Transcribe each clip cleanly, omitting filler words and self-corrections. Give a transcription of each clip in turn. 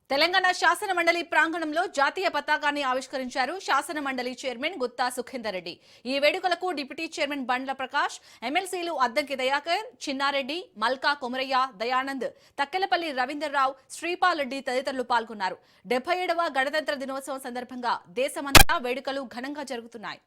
తెలంగాణ శాసన మండలి ప్రాంగణంలో జాతీయ పతాకాన్ని ఆవిష్కరించారు శాసన మండలి చైర్మన్ గుత్తా సుఖేందర్ రెడ్డి. ఈ వేడుకలకు డిప్యూటీ చైర్మన్ బండ్ల ప్రకాష్, ఎమ్మెల్సీలు అద్దంకి దయాకర్, చిన్నారెడ్డి, మల్కా కొమరయ్య, దయానంద్, తక్కెలపల్లి రవీందర్రావు, శ్రీపాల్ రెడ్డి తదితరులు పాల్గొన్నారు. 77వ గణతంత్ర దినోత్సవం సందర్భంగా దేశమంతా వేడుకలు ఘనంగా జరుగుతున్నాయి.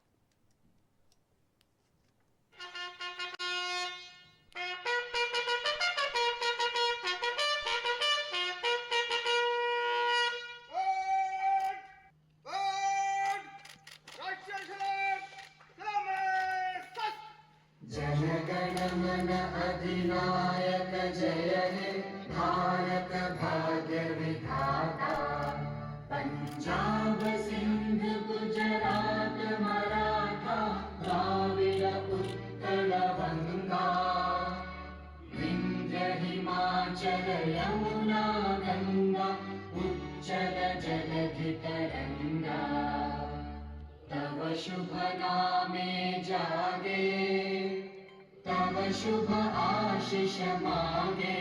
जनगणमन अधिनायक जय हे भारत भाग्य विधाता। पंजाब सिंध गुजरात मराठा द्राविड उत्कल गंगा, विंध्य हिमाचल यमुना गंगा उच्चल जलधि तरंगा। तव शुभ नामे जागे, तव शुभ आशीष मागे,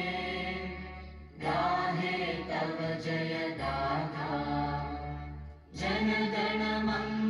गाहे तव जय गाथा। जन गण मंगल